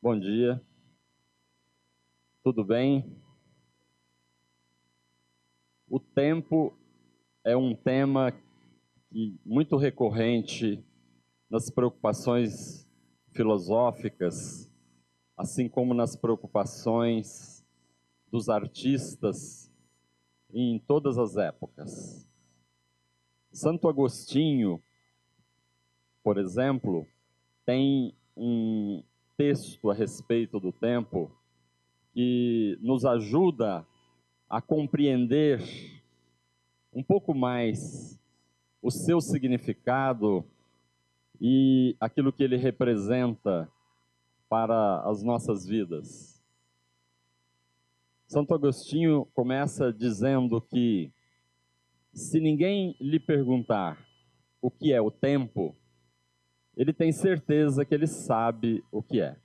Bom dia, tudo bem? O tempo é um tema muito recorrente nas preocupações filosóficas, assim como nas preocupações dos artistas em todas as épocas. Santo Agostinho, por exemplo, tem um texto a respeito do tempo que nos ajuda a compreender um pouco mais o seu significado e aquilo que ele representa para as nossas vidas. Santo Agostinho começa dizendo que se ninguém lhe perguntar o que é o tempo, ele tem certeza que ele sabe o que é.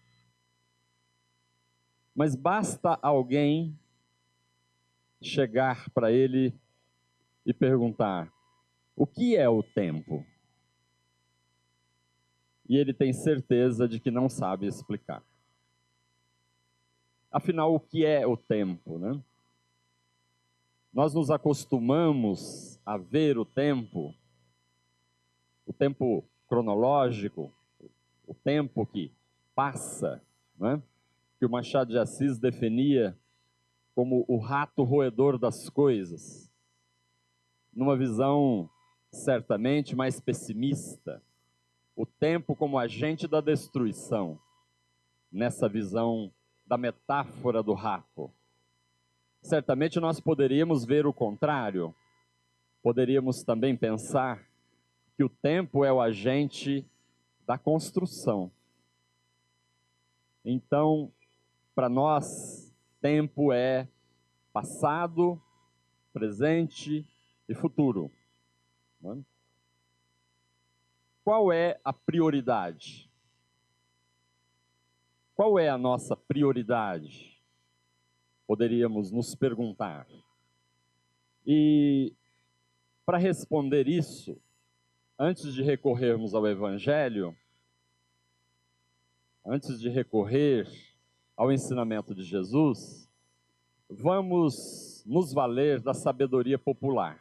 Mas basta alguém chegar para ele e perguntar: o que é o tempo? E ele tem certeza de que não sabe explicar. Afinal, o que é o tempo, né? Nós nos acostumamos a ver o tempo cronológico, o tempo que passa, né? Que o Machado de Assis definia como o rato roedor das coisas, numa visão certamente mais pessimista, o tempo como agente da destruição, nessa visão da metáfora do rato. Certamente nós poderíamos ver o contrário, poderíamos também pensar que o tempo é o agente da construção. Então, para nós, tempo é passado, presente e futuro. Qual é a prioridade? Qual é a nossa prioridade? Poderíamos nos perguntar. E para responder isso, antes de recorrermos ao Evangelho, antes de recorrer ao ensinamento de Jesus, vamos nos valer da sabedoria popular.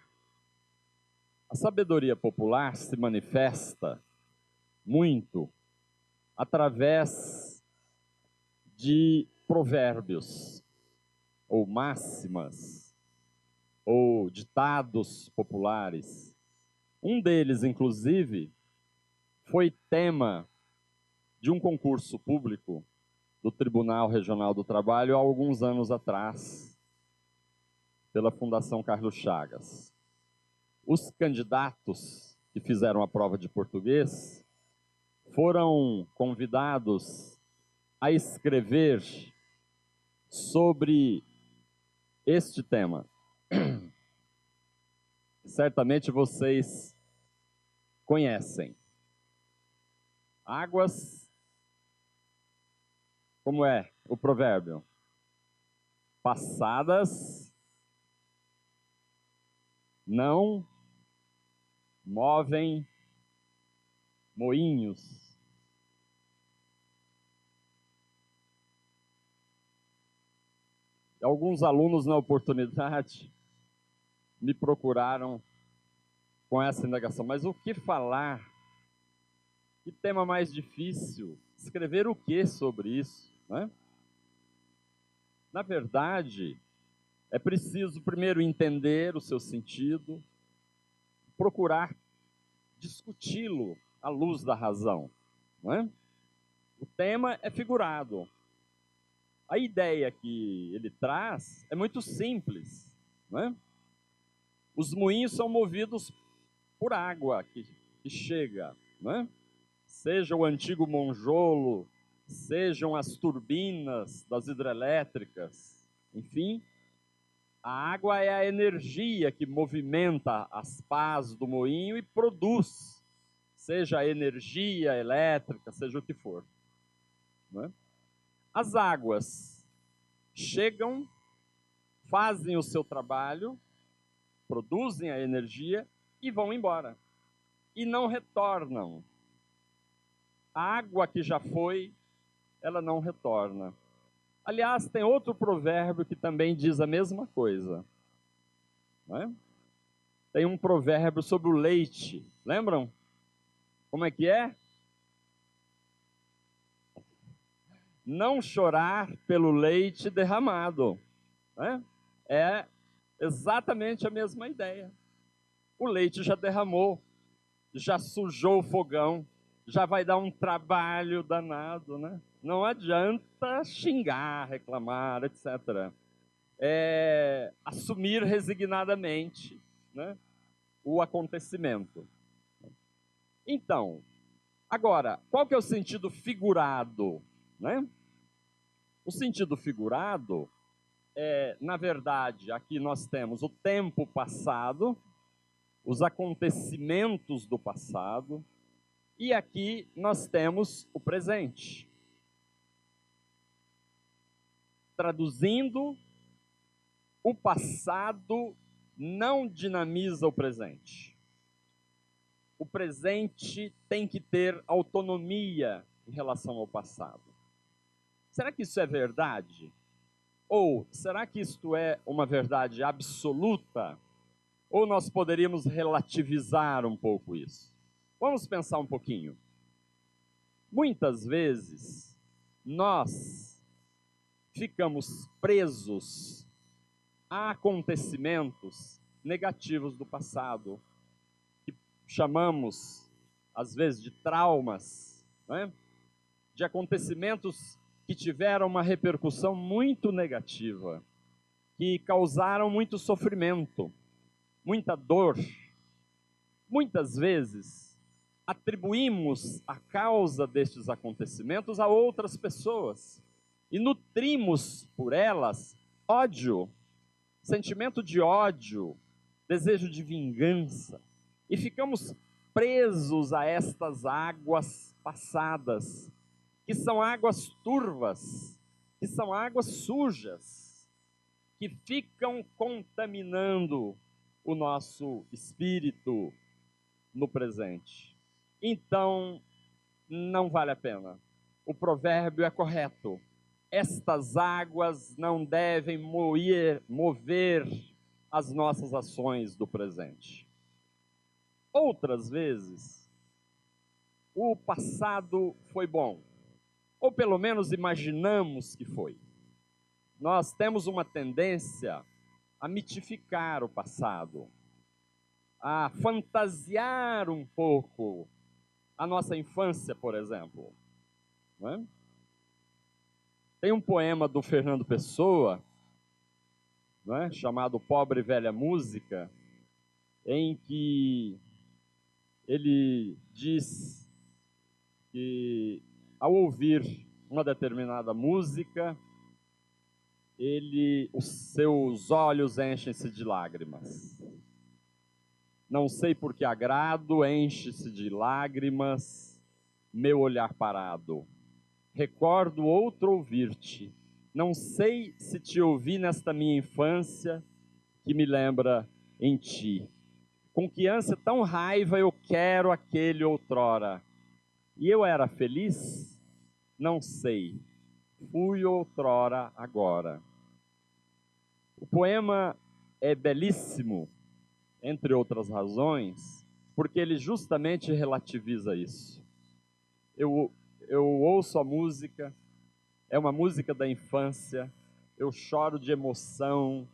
A sabedoria popular se manifesta muito através de provérbios, ou máximas, ou ditados populares. Um deles, inclusive, foi tema de um concurso público do Tribunal Regional do Trabalho há alguns anos atrás, pela Fundação Carlos Chagas. Os candidatos que fizeram a prova de português foram convidados a escrever sobre este tema. Certamente vocês conhecem. Águas, como é o provérbio? Passadas não movem moinhos. Alguns alunos, na oportunidade, me procuraram com essa indagação. Mas o que falar? Que tema mais difícil? Escrever o que sobre isso, né? Na verdade, é preciso primeiro entender o seu sentido, procurar discuti-lo à luz da razão, não é? O tema é figurado. A ideia que ele traz é muito simples, não é? Os moinhos são movidos por água que chega, não é? Seja o antigo monjolo, sejam as turbinas das hidrelétricas, enfim, a água é a energia que movimenta as pás do moinho e produz, seja a energia elétrica, seja o que for. Não é? As águas chegam, fazem o seu trabalho, produzem a energia e vão embora. E não retornam. A água que já foi, ela não retorna. Aliás, tem outro provérbio que também diz a mesma coisa, né? Tem um provérbio sobre o leite, lembram? Como é que é? Não chorar pelo leite derramado, né? É exatamente a mesma ideia. O leite já derramou, já sujou o fogão, já vai dar um trabalho danado, né? Não adianta xingar, reclamar, etc. Assumir resignadamente, né, o acontecimento. Então, agora, qual que é o sentido figurado, né? O sentido figurado na verdade, aqui nós temos o tempo passado, os acontecimentos do passado, e aqui nós temos o presente. Traduzindo, o passado não dinamiza o presente. O presente tem que ter autonomia em relação ao passado. Será que isso é verdade? Ou será que isto é uma verdade absoluta? Ou nós poderíamos relativizar um pouco isso? Vamos pensar um pouquinho. Muitas vezes, nós ficamos presos a acontecimentos negativos do passado, que chamamos, às vezes, de traumas, né? De acontecimentos que tiveram uma repercussão muito negativa, que causaram muito sofrimento, muita dor. Muitas vezes, atribuímos a causa destes acontecimentos a outras pessoas e nutrimos por elas ódio, sentimento de ódio, desejo de vingança, e ficamos presos a estas águas passadas, que são águas turvas, que são águas sujas, que ficam contaminando o nosso espírito no presente. Então, não vale a pena. O provérbio é correto. Estas águas não devem mover as nossas ações do presente. Outras vezes, o passado foi bom, ou pelo menos imaginamos que foi. Nós temos uma tendência a mitificar o passado, a fantasiar um pouco a nossa infância, por exemplo. Não é? Tem um poema do Fernando Pessoa, não é? Chamado Pobre Velha Música, em que ele diz que, ao ouvir uma determinada música, os seus olhos enchem-se de lágrimas. Não sei por que agrado, enche-se de lágrimas meu olhar parado. Recordo outro ouvir-te. Não sei se te ouvi nesta minha infância que me lembra em ti. Com que ânsia tão raiva eu quero aquele outrora. E eu era feliz? Não sei. Fui outrora agora. O poema é belíssimo, entre outras razões, porque ele justamente relativiza isso. Eu ouço a música, é uma música da infância, eu choro de emoção,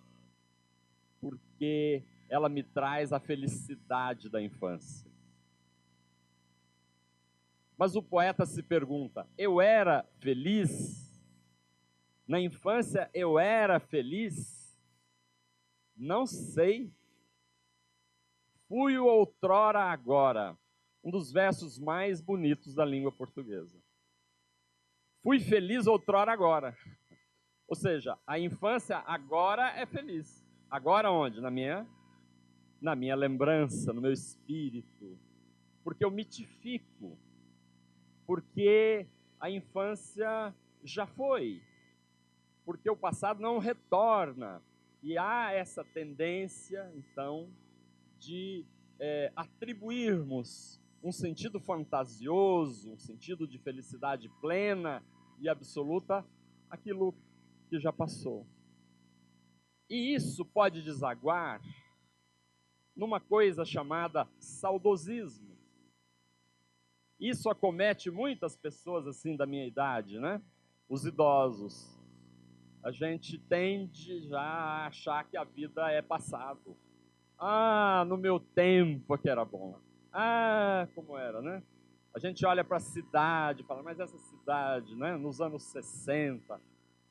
porque ela me traz a felicidade da infância. Mas o poeta se pergunta, eu era feliz? Na infância eu era feliz? Não sei. Fui o outrora agora. Um dos versos mais bonitos da língua portuguesa. Fui feliz outrora agora. Ou seja, a infância agora é feliz. Agora onde? Na minha lembrança, no meu espírito. Porque eu mitifico. Porque a infância já foi. Porque o passado não retorna. E há essa tendência, então, de atribuirmos um sentido fantasioso, um sentido de felicidade plena e absoluta aquilo que já passou. E isso pode desaguar numa coisa chamada saudosismo. Isso acomete muitas pessoas assim da minha idade, né? Os idosos. A gente tende já a achar que a vida é passado. Ah, no meu tempo que era bom. Ah, como era, né? A gente olha para a cidade e fala, mas essa cidade, né? Nos anos 60.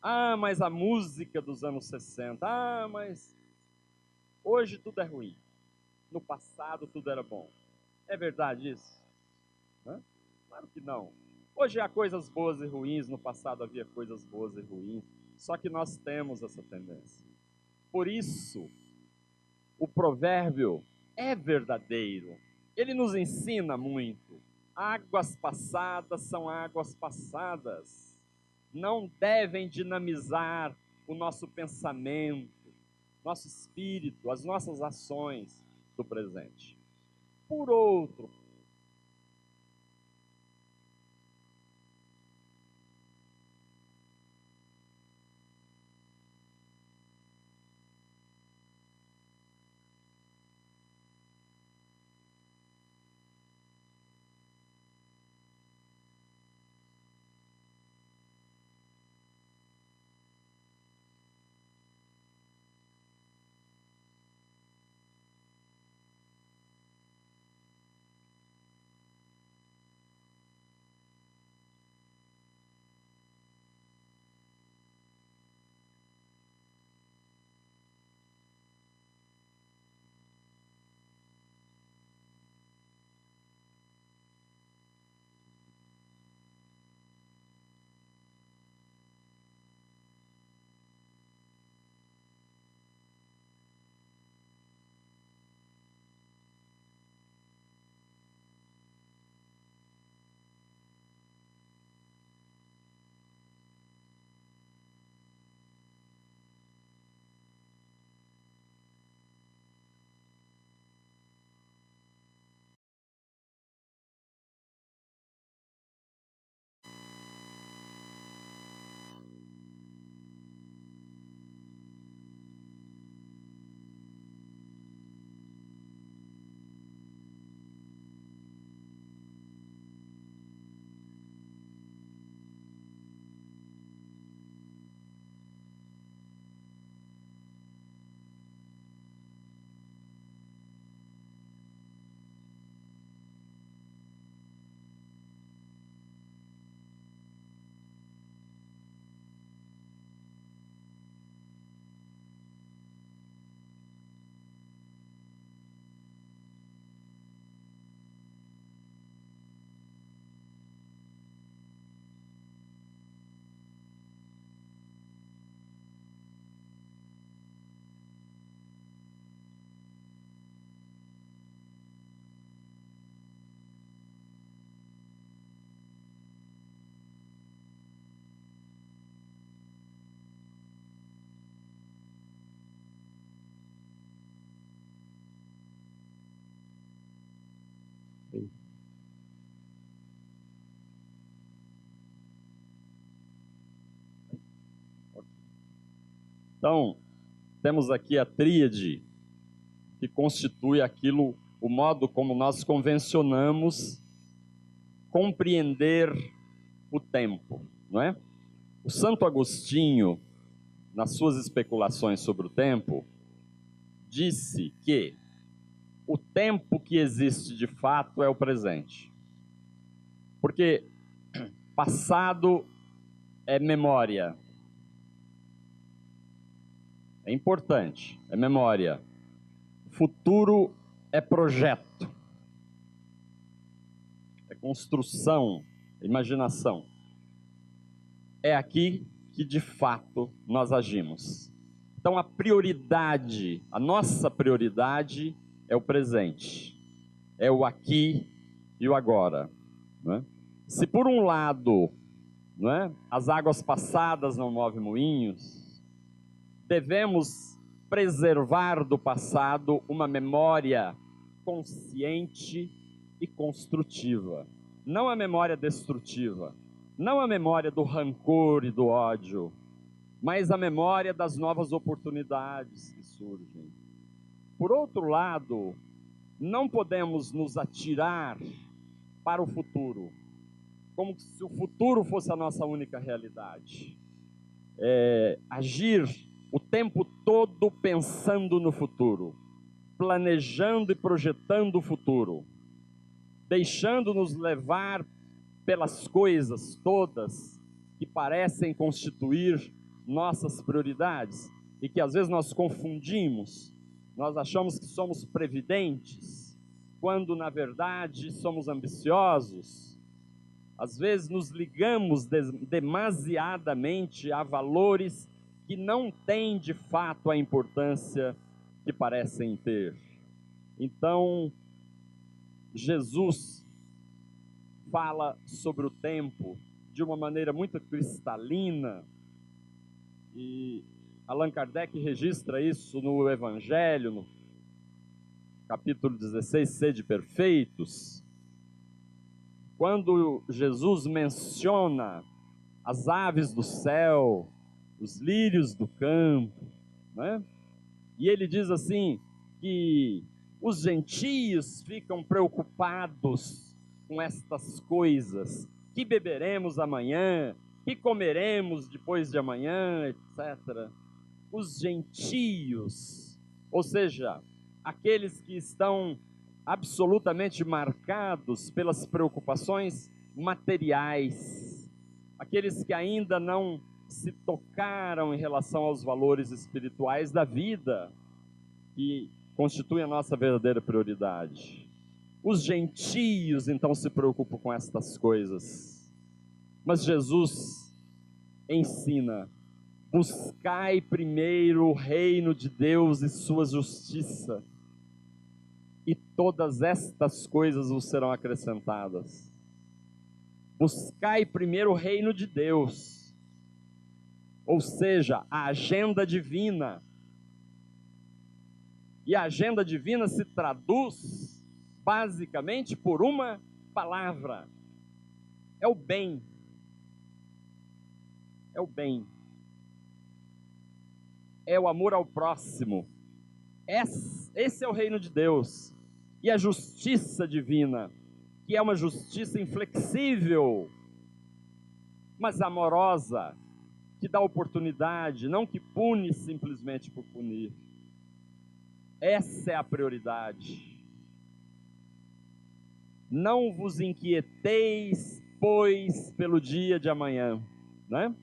Ah, mas a música dos anos 60. Ah, mas hoje tudo é ruim. No passado tudo era bom. É verdade isso? Hã? Claro que não. Hoje há coisas boas e ruins, no passado havia coisas boas e ruins. Só que nós temos essa tendência. Por isso, o provérbio é verdadeiro. Ele nos ensina muito. Águas passadas são águas passadas. Não devem dinamizar o nosso pensamento, nosso espírito, as nossas ações do presente. Por outro, então, temos aqui a tríade que constitui aquilo, o modo como nós convencionamos compreender o tempo, não é? O Santo Agostinho, nas suas especulações sobre o tempo, disse que o tempo que existe de fato é o presente. Porque passado é memória. É importante, é memória. Futuro é projeto. É construção, é imaginação. É aqui que de fato nós agimos. Então a prioridade, a nossa prioridade é o presente. É o aqui e o agora. Não é? Se por um lado, não é, as águas passadas não movem moinhos, devemos preservar do passado uma memória consciente e construtiva. Não a memória destrutiva, Não a memória do rancor e do ódio, mas a memória das novas oportunidades que surgem. Por outro lado, não podemos nos atirar para o futuro, como se o futuro fosse a nossa única realidade. Agir o tempo todo pensando no futuro, planejando e projetando o futuro, deixando-nos levar pelas coisas todas que parecem constituir nossas prioridades e que às vezes nós confundimos. Nós achamos que somos previdentes, quando na verdade somos ambiciosos. Às vezes nos ligamos demasiadamente a valores que não têm de fato a importância que parecem ter. Então, Jesus fala sobre o tempo de uma maneira muito cristalina, e Allan Kardec registra isso no Evangelho, no capítulo 16, Sede Perfeitos, quando Jesus menciona as aves do céu, os lírios do campo, né? E ele diz assim, que os gentios ficam preocupados com estas coisas, que beberemos amanhã, que comeremos depois de amanhã, etc. Os gentios, ou seja, aqueles que estão absolutamente marcados pelas preocupações materiais, aqueles que ainda não se tocaram em relação aos valores espirituais da vida, que constituem a nossa verdadeira prioridade. Os gentios, então, se preocupam com estas coisas. Mas Jesus ensina: buscai primeiro o reino de Deus e sua justiça, e todas estas coisas vos serão acrescentadas. Buscai primeiro o reino de Deus, ou seja, a agenda divina. E a agenda divina se traduz basicamente por uma palavra: é o bem. É o bem. É o amor ao próximo. Esse é o reino de Deus. E a justiça divina, que é uma justiça inflexível, mas amorosa, que dá oportunidade, não que pune simplesmente por punir. Essa é a prioridade. Não vos inquieteis, pois, pelo dia de amanhã, né?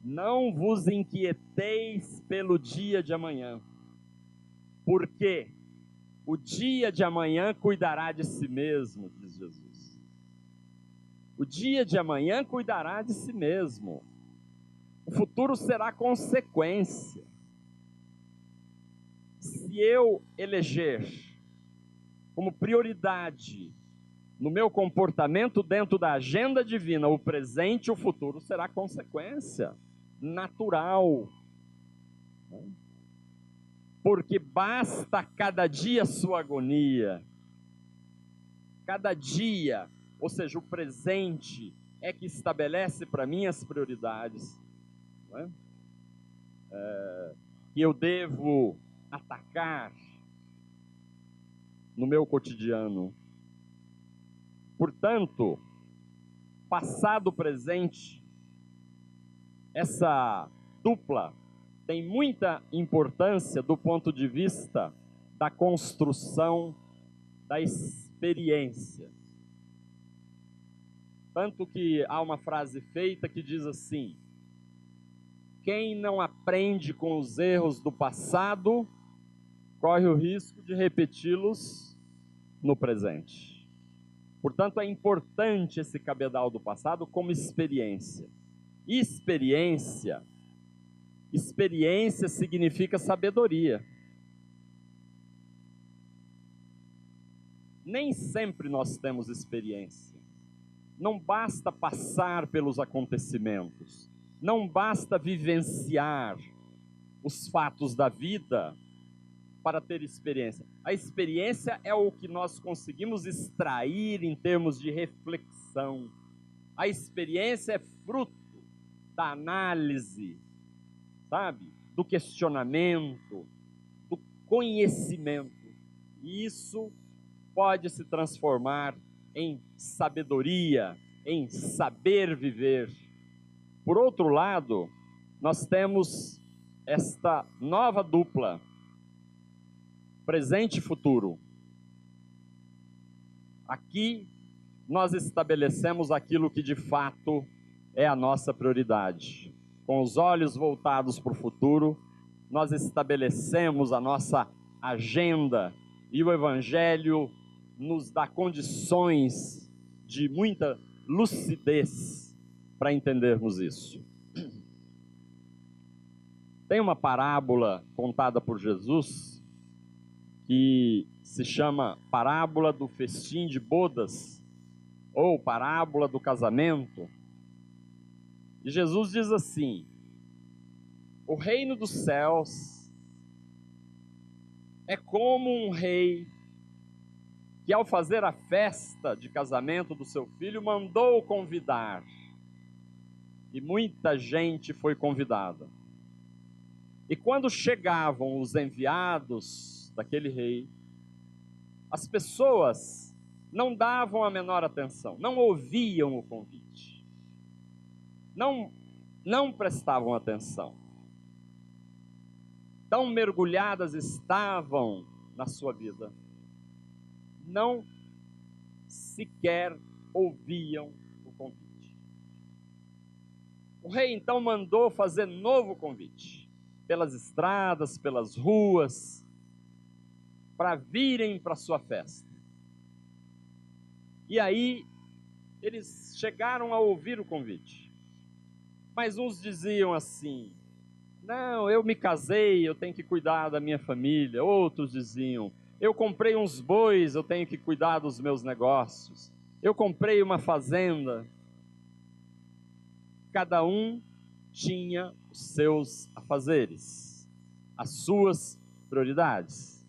Não vos inquieteis pelo dia de amanhã, porque o dia de amanhã cuidará de si mesmo, diz Jesus. O dia de amanhã cuidará de si mesmo. O futuro será consequência. Se eu eleger como prioridade no meu comportamento dentro da agenda divina o presente, o futuro será consequência natural. Porque basta cada dia sua agonia. Cada dia, ou seja, o presente é que estabelece para mim as prioridades, não é? Que eu devo atacar no meu cotidiano. Portanto, passado, presente, essa dupla tem muita importância do ponto de vista da construção da experiência. Tanto que há uma frase feita que diz assim: quem não aprende com os erros do passado, corre o risco de repeti-los no presente. Portanto, é importante esse cabedal do passado como experiência. Experiência significa sabedoria. Nem sempre nós temos experiência. Não basta passar pelos acontecimentos. Não basta vivenciar os fatos da vida para ter experiência. A experiência é o que nós conseguimos extrair em termos de reflexão A experiência é fruto da análise, sabe? Do questionamento, do conhecimento. E isso pode se transformar em sabedoria, em saber viver. Por outro lado, nós temos esta nova dupla, presente e futuro. Aqui nós estabelecemos aquilo que de fato é a nossa prioridade. Com os olhos voltados para o futuro, nós estabelecemos a nossa agenda e o Evangelho nos dá condições de muita lucidez para entendermos isso. Tem uma parábola contada por Jesus que se chama parábola do festim de bodas ou parábola do casamento. E Jesus diz assim: o reino dos céus é como um rei que, ao fazer a festa de casamento do seu filho, mandou convidar. E muita gente foi convidada. E quando chegavam os enviados daquele rei, as pessoas não davam a menor atenção, não ouviam o convite, não prestavam atenção. Tão mergulhadas estavam na sua vida, não sequer ouviam o convite. O rei então mandou fazer novo convite, pelas estradas, pelas ruas, para virem para a sua festa. E aí, eles chegaram a ouvir o convite. Mas uns diziam assim: não, eu me casei, eu tenho que cuidar da minha família. Outros diziam: eu comprei uns bois, eu tenho que cuidar dos meus negócios. Eu comprei uma fazenda. Cada um tinha os seus afazeres, as suas prioridades.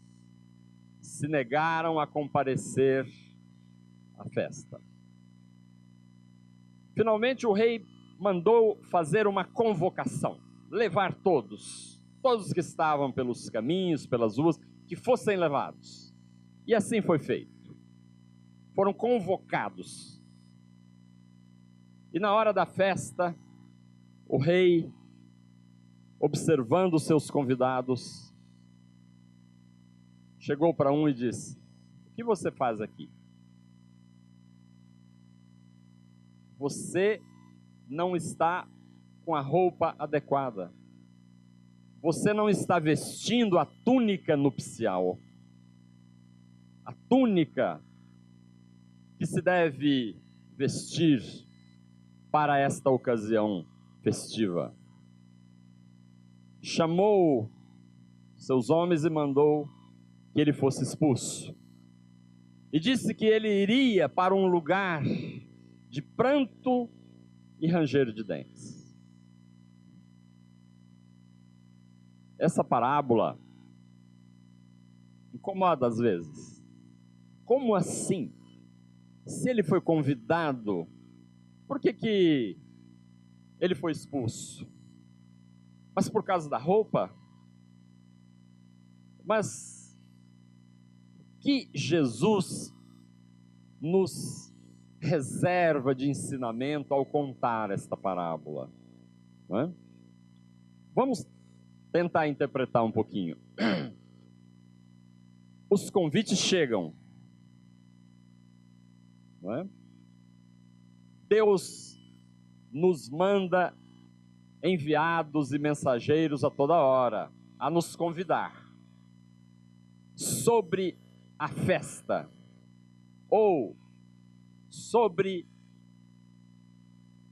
Se negaram a comparecer à festa. Finalmente o rei mandou fazer uma convocação, levar todos que estavam pelos caminhos, pelas ruas, que fossem levados. E assim foi feito. Foram convocados. E na hora da festa, o rei, observando os seus convidados, chegou para um e disse: o que você faz aqui? Você não está com a roupa adequada. Você não está vestindo a túnica nupcial. A túnica que se deve vestir para esta ocasião festiva. Chamou seus homens e mandou que ele fosse expulso. E disse que ele iria para um lugar de pranto e ranger de dentes. Essa parábola incomoda às vezes. Como assim? Se ele foi convidado, por que ele foi expulso? Mas por causa da roupa? Mas que Jesus nos reserva de ensinamento ao contar esta parábola, não é? Vamos tentar interpretar um pouquinho. Os convites chegam, não é? Deus nos manda enviados e mensageiros a toda hora a nos convidar sobre a festa ou sobre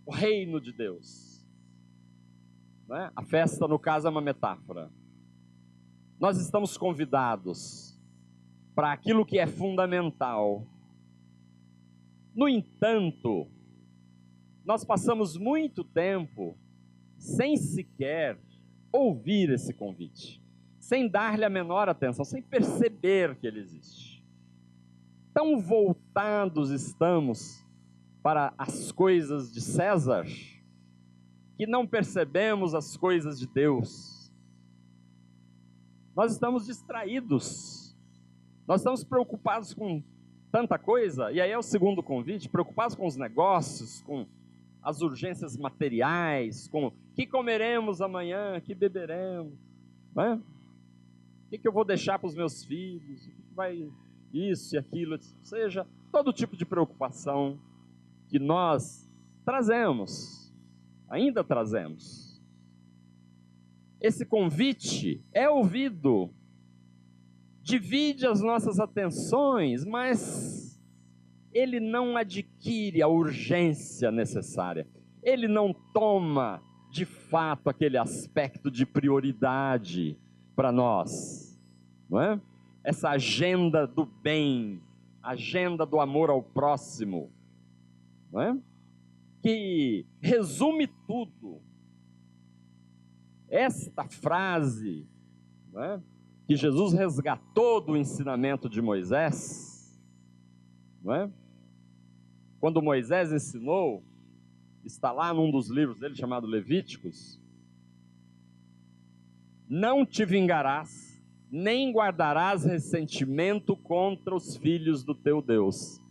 o reino de Deus, não é? A festa, no caso, é uma metáfora. Nós estamos convidados para aquilo que é fundamental. No entanto, nós passamos muito tempo sem sequer ouvir esse convite, sem dar-lhe a menor atenção, sem perceber que ele existe. Tão voltados estamos para as coisas de César, que não percebemos as coisas de Deus. Nós estamos distraídos, nós estamos preocupados com tanta coisa, e aí é o segundo convite, preocupados com os negócios, com as urgências materiais, com o que comeremos amanhã, o que beberemos, né? O que eu vou deixar para os meus filhos, o que vai isso e aquilo, ou seja, todo tipo de preocupação que nós trazemos, ainda trazemos. Esse convite é ouvido, divide as nossas atenções, mas ele não adquire a urgência necessária. Ele não toma, de fato, aquele aspecto de prioridade para nós, não é? Essa agenda do bem, agenda do amor ao próximo, não é? Que resume tudo. Esta frase, não é? Que Jesus resgatou do ensinamento de Moisés, não é? Quando Moisés ensinou, está lá num dos livros dele chamado Levíticos: não te vingarás, nem guardarás ressentimento contra os filhos do teu Deus,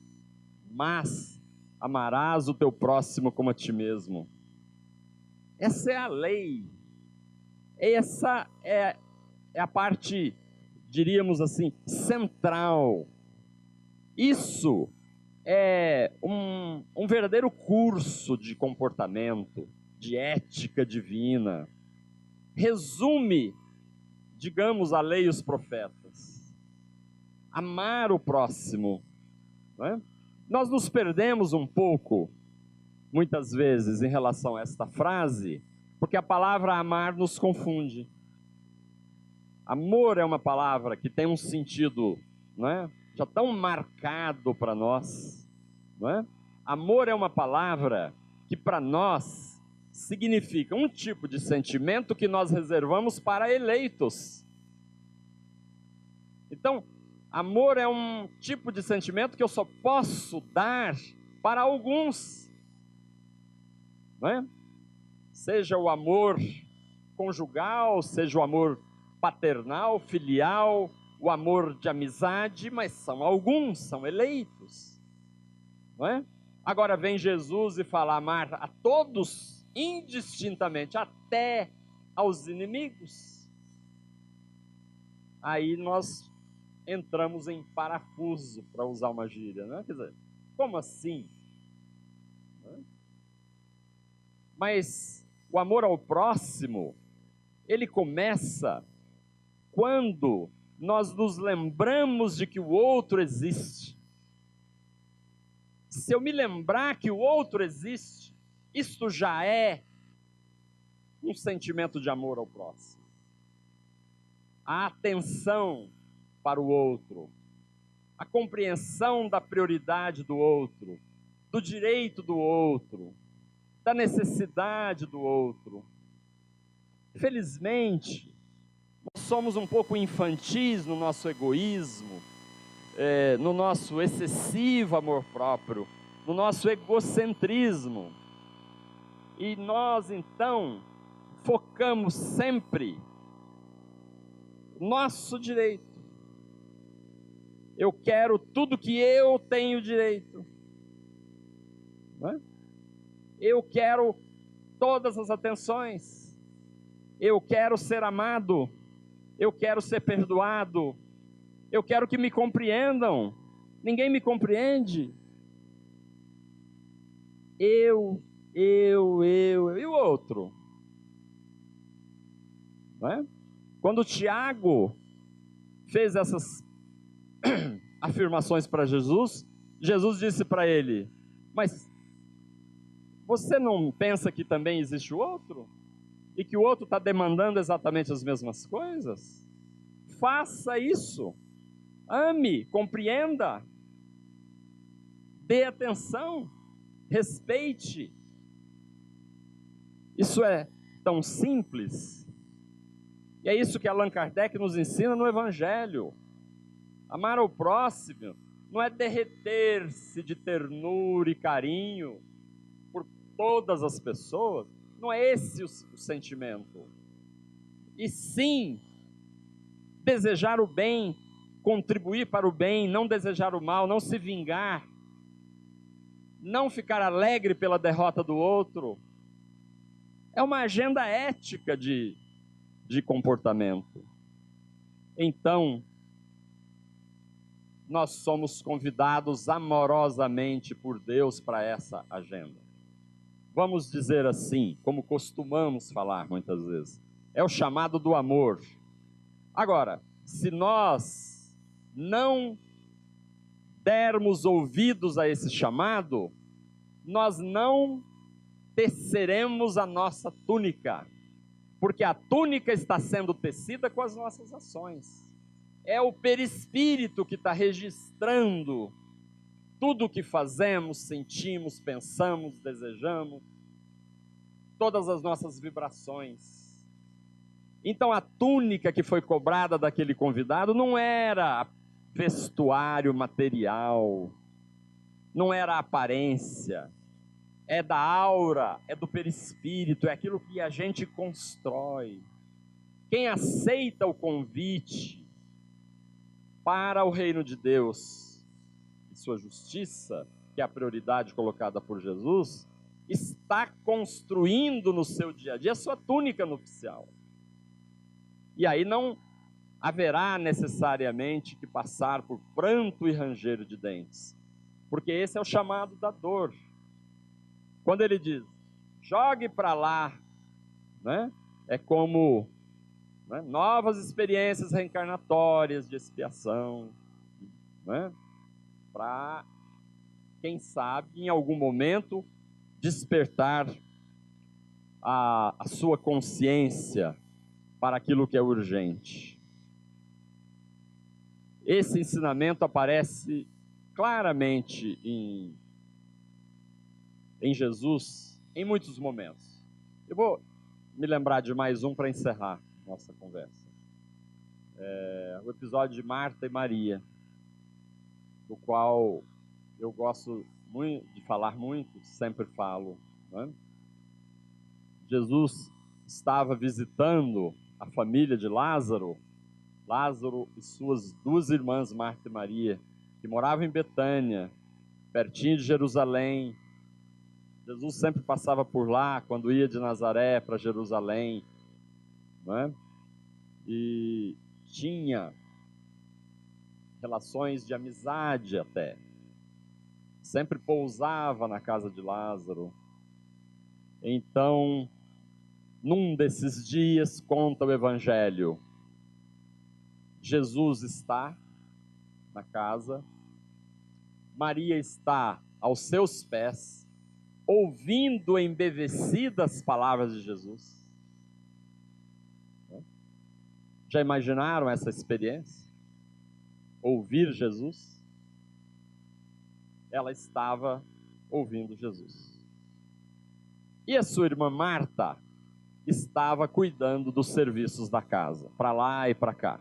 mas amarás o teu próximo como a ti mesmo. Essa é a lei, essa é a parte, diríamos assim, central. Isso é um verdadeiro curso de comportamento, de ética divina. Resume, digamos, a lei e os profetas. Amar o próximo, não é? Nós nos perdemos um pouco, muitas vezes, em relação a esta frase, porque a palavra amar nos confunde. Amor é uma palavra que tem um sentido, não é? Já tão marcado para nós, não é? Amor é uma palavra que para nós significa um tipo de sentimento que nós reservamos para eleitos. Então, amor é um tipo de sentimento que eu só posso dar para alguns, não é? Seja o amor conjugal, seja o amor paternal, filial, o amor de amizade, mas são alguns, são eleitos, não é? Agora vem Jesus e fala amar a todos indistintamente, até aos inimigos. Aí nós entramos em parafuso, para usar uma gíria, né? Quer dizer, como assim? Mas o amor ao próximo, ele começa quando nós nos lembramos de que o outro existe. Se eu me lembrar que o outro existe, isto já é um sentimento de amor ao próximo. A atenção para o outro, a compreensão da prioridade do outro, do direito do outro, da necessidade do outro. Felizmente, nós somos um pouco infantis no nosso egoísmo, no nosso excessivo amor próprio, no nosso egocentrismo. E nós, então, focamos sempre no nosso direito. Eu quero tudo que eu tenho direito, não é? Eu quero todas as atenções, eu quero ser amado, eu quero ser perdoado, eu quero que me compreendam, ninguém me compreende. Eu, e o outro? Não é? Quando Tiago fez essas afirmações para Jesus, Jesus disse para ele: mas você não pensa que também existe o outro? E que o outro está demandando exatamente as mesmas coisas? Faça isso. Ame, compreenda, dê atenção, respeite. Isso é tão simples. E é isso que Allan Kardec nos ensina no Evangelho. Amar ao próximo não é derreter-se de ternura e carinho por todas as pessoas, não é esse o sentimento. E sim, desejar o bem, contribuir para o bem, não desejar o mal, não se vingar, não ficar alegre pela derrota do outro. É uma agenda ética de comportamento. Então, nós somos convidados amorosamente por Deus para essa agenda. Vamos dizer assim, como costumamos falar muitas vezes, é o chamado do amor. Agora, se nós não dermos ouvidos a esse chamado, nós não teceremos a nossa túnica, porque a túnica está sendo tecida com as nossas ações. É o perispírito que está registrando tudo o que fazemos, sentimos, pensamos, desejamos, todas as nossas vibrações. Então a túnica que foi cobrada daquele convidado não era vestuário material, não era aparência, é da aura, é do perispírito, é aquilo que a gente constrói. Quem aceita o convite para o reino de Deus e sua justiça, que é a prioridade colocada por Jesus, está construindo no seu dia a dia a sua túnica nupcial. E aí não haverá necessariamente que passar por pranto e ranger de dentes, porque esse é o chamado da dor. Quando ele diz, jogue para lá, né? É como, né, novas experiências reencarnatórias de expiação, né? Para, quem sabe, em algum momento, despertar a sua consciência para aquilo que é urgente. Esse ensinamento aparece claramente em Jesus em muitos momentos. Eu vou me lembrar de mais um para encerrar nossa conversa. O episódio de Marta e Maria, do qual eu gosto muito de falar muito, sempre falo, né? Jesus estava visitando a família de Lázaro e suas duas irmãs, Marta e Maria, que moravam em Betânia, pertinho de Jerusalém. Jesus sempre passava por lá, quando ia de Nazaré para Jerusalém, né? E tinha relações de amizade até. Sempre pousava na casa de Lázaro. Então, num desses dias, conta o Evangelho, Jesus está na casa, Maria está aos seus pés, ouvindo embevecidas as palavras de Jesus. Já imaginaram essa experiência? Ouvir Jesus? Ela estava ouvindo Jesus. E a sua irmã Marta estava cuidando dos serviços da casa, para lá e para cá,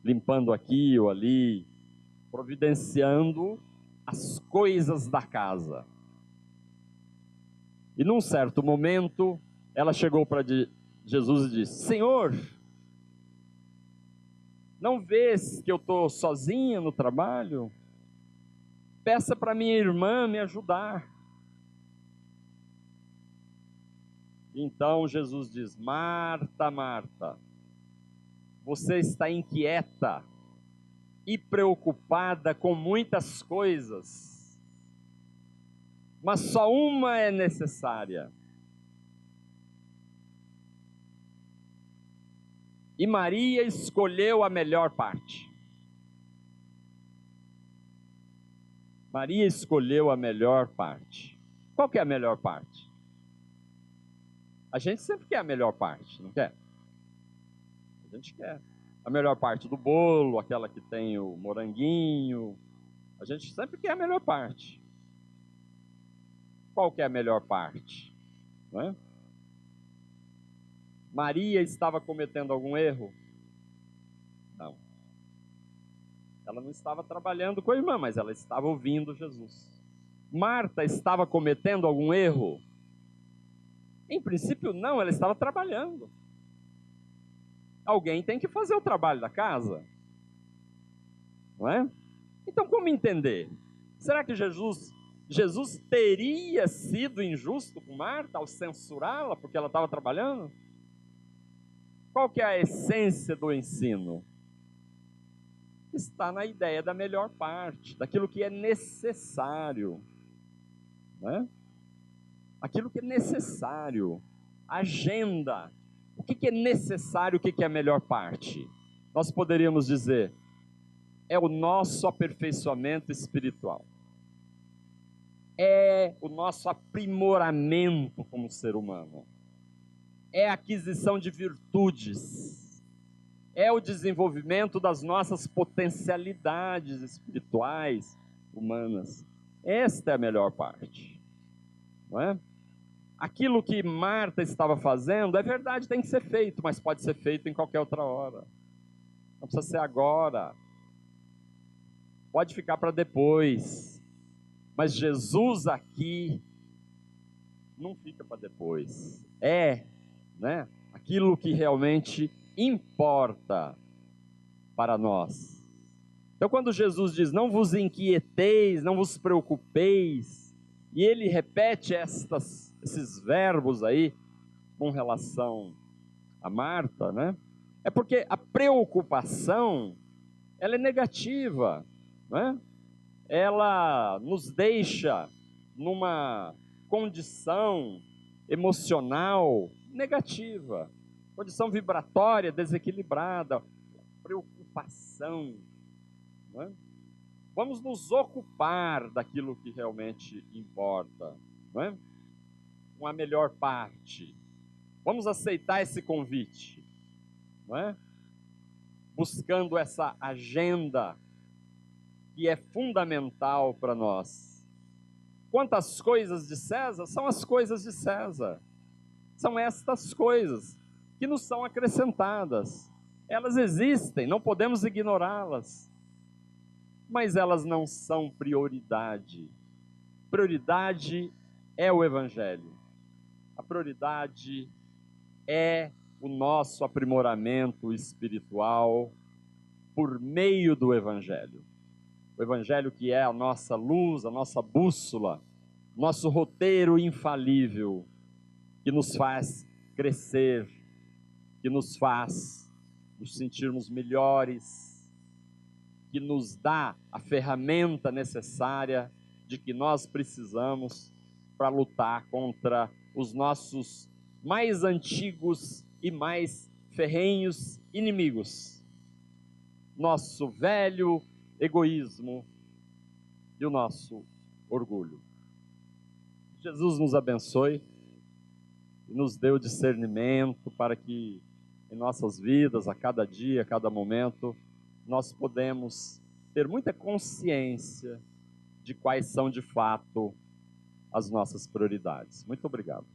limpando aqui ou ali, providenciando as coisas da casa. E num certo momento, ela chegou para Jesus e disse: Senhor, não vês que eu estou sozinha no trabalho? Peça para minha irmã me ajudar. Então Jesus diz: Marta, Marta, você está inquieta e preocupada com muitas coisas, mas só uma é necessária. E Maria escolheu a melhor parte. Maria escolheu a melhor parte. Qual que é a melhor parte? A gente sempre quer a melhor parte, não quer? A gente quer a melhor parte do bolo, aquela que tem o moranguinho. A gente sempre quer a melhor parte. Qual que é a melhor parte? Não é? Maria estava cometendo algum erro? Não. Ela não estava trabalhando com a irmã, mas ela estava ouvindo Jesus. Marta estava cometendo algum erro? Em princípio, não, ela estava trabalhando. Alguém tem que fazer o trabalho da casa, não é? Então, como entender? Será que Jesus teria sido injusto com Marta ao censurá-la porque ela estava trabalhando? Qual que é a essência do ensino? Está na ideia da melhor parte, daquilo que é necessário, né? Aquilo que é necessário, agenda. O que é necessário, o que é a melhor parte? Nós poderíamos dizer, é o nosso aperfeiçoamento espiritual. É o nosso aprimoramento como ser humano. É a aquisição de virtudes. É o desenvolvimento das nossas potencialidades espirituais, humanas. Esta é a melhor parte, não é? Aquilo que Marta estava fazendo, é verdade, tem que ser feito, mas pode ser feito em qualquer outra hora. Não precisa ser agora. Pode ficar para depois. Mas Jesus aqui não fica para depois. Né? Aquilo que realmente importa para nós. Então, quando Jesus diz, não vos inquieteis, não vos preocupeis, e ele repete esses verbos aí, com relação a Marta, né? É porque a preocupação, ela é negativa, né? Ela nos deixa numa condição emocional negativa, condição vibratória desequilibrada, preocupação, né? Vamos nos ocupar daquilo que realmente importa, não é? Com a melhor parte. Vamos aceitar esse convite, não é? Buscando essa agenda que é fundamental para nós. Quantas coisas de César são as coisas de César. São estas coisas que nos são acrescentadas. Elas existem, não podemos ignorá-las. Mas elas não são prioridade. Prioridade é o Evangelho. A prioridade é o nosso aprimoramento espiritual por meio do Evangelho. O Evangelho que é a nossa luz, a nossa bússola, nosso roteiro infalível, que nos faz crescer, que nos faz nos sentirmos melhores, que nos dá a ferramenta necessária de que nós precisamos para lutar contra os nossos mais antigos e mais ferrenhos inimigos. Nosso velho egoísmo e o nosso orgulho. Jesus nos abençoe e nos dê o discernimento para que em nossas vidas, a cada dia, a cada momento, nós podemos ter muita consciência de quais são de fato as nossas prioridades. Muito obrigado.